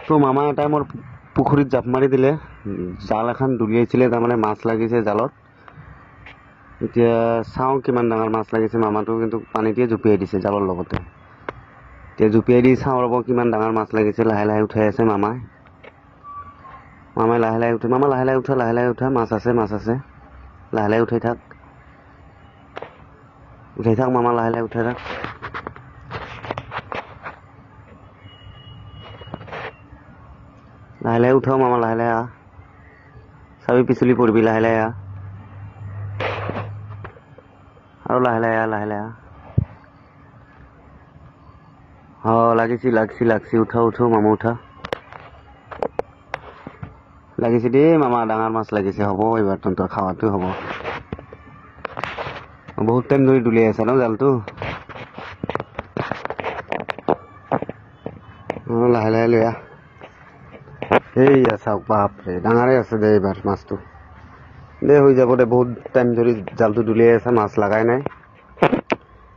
তো মামা এটাই মোৰ পুখুৰীত জাপ মাৰি দিলে, জাল এখন দলিয়াইছিলে, তাৰমানে মাছ লাগিছে জালত। এতিয়া চাওঁ কিমান ডাঙৰ মাছ লাগিছে। মামাটো কিন্তু পানীতে জুপিয়াই দিছে জালৰ লগতে। এতিয়া জুপিয়াই দি চাওঁ ৰ'ব কিমান ডাঙৰ মাছ লাগিছে। লাহে লাহে উঠাই আছে মামাই লাহে লাহে উঠে। মামা লাহে লাহে উঠা, মাছ আছে লাহে লাহে উঠাই থাক মামা, লাহে লাহে উঠাই থাক। লাহে লাহে উঠাও মামা, লাহে লাহে আহ, চাবি পিছলি পৰিবি। লাহে লাহে আহ, আৰু লাহে লাহে আহ। লাগিছি। উঠা মামা, উঠা। লাগিছে দেই মামা, ডাঙৰ মাছ লাগিছে। হ'ব এইবাৰ তহঁতৰ খাৱাটো হ'ব। বহুত টাইম ধৰি দলিয়াই আছা ন জালটো। লাহে লাহে লৈ আহ। সেইয়া চাওক, বাপৰে ডাঙৰে আছে দে এইবাৰ মাছটো। দে হৈ যাব দে, বহুত টাইম ধৰি জালটো দলিয়াই আছে, মাছ লাগাই নাই।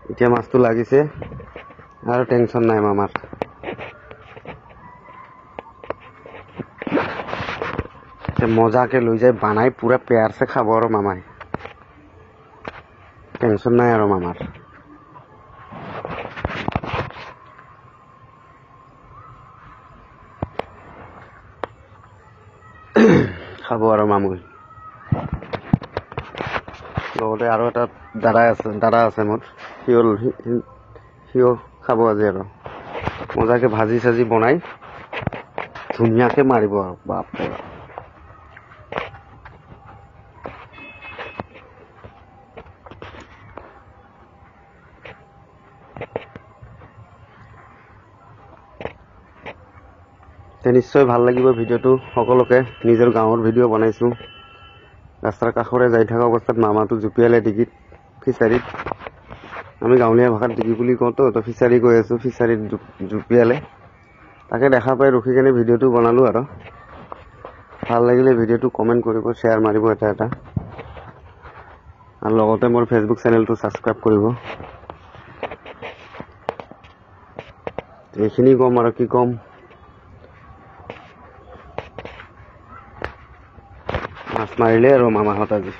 এতিয়া মাছটো লাগিছে আৰু টেনচন নাই মামাৰ। মজাকে লৈ যায় বানাই পুৰা পেয়াৰছে খাব আৰু মামাই। টেনচন নাই আৰু মামাৰ। খাব আৰু মামুই। লগতে আৰু এটা দাদা আছে মোৰ, সিও খাব আজি আৰু মজাকে ভাজি চাজি বনাই ধুনীয়াকে মাৰিব আৰু বাপৰে বাপ। নিশ্চয় ভাল লাগিব ভিডিঅ'টো। সকলোকে নিজৰ গাঁৱৰ ভিডিঅ' বনাইছোঁ। ৰাস্তাৰ কাষৰে যাই থকা অৱস্থাত মামাটো জুপিয়ালে ডিগিত, ফিচাৰীত। আমি গাঁৱলীয়া ভাষাত ডিগি বুলি কওঁতো, ফিচাৰী গৈ আছোঁ, ফিচাৰীত জুপিয়ালে। তাকে দেখা পাই ৰখি কেনে ভিডিঅ'টো বনালোঁ আৰু। ভাল লাগিলে ভিডিঅ'টো কমেণ্ট কৰিব, শ্বেয়াৰ মাৰিব এটা আৰু লগতে মোৰ ফেচবুক চেনেলটো ছাবস্ক্ৰাইব কৰিব। এইখিনি ক'ম আৰু কি ক'ম। মাছ মাৰিলে আৰু মামাহঁত আজি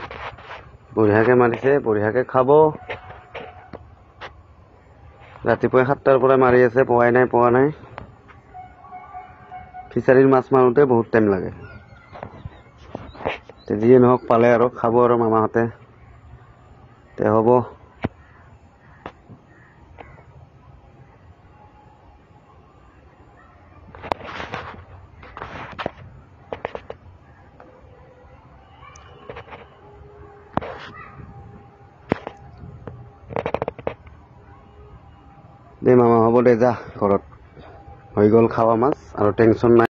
বঢ়িয়াকে মাৰিছে, বঢ়িয়াকে খাব। ৰাতিপুৱা 7টাৰ পৰা মাৰি আছে, পোৱা নাই। ফিচাৰীৰ মাছ মাৰোঁতে বহুত টাইম লাগে। যিয়ে নহওক পালে আৰু খাব আৰু মামাহঁতে। তে হ'ব। দে মামা, হ'ব দে, যা ঘৰত। হৈ গ'ল খাৱা মাছ আৰু টেনচন নাই।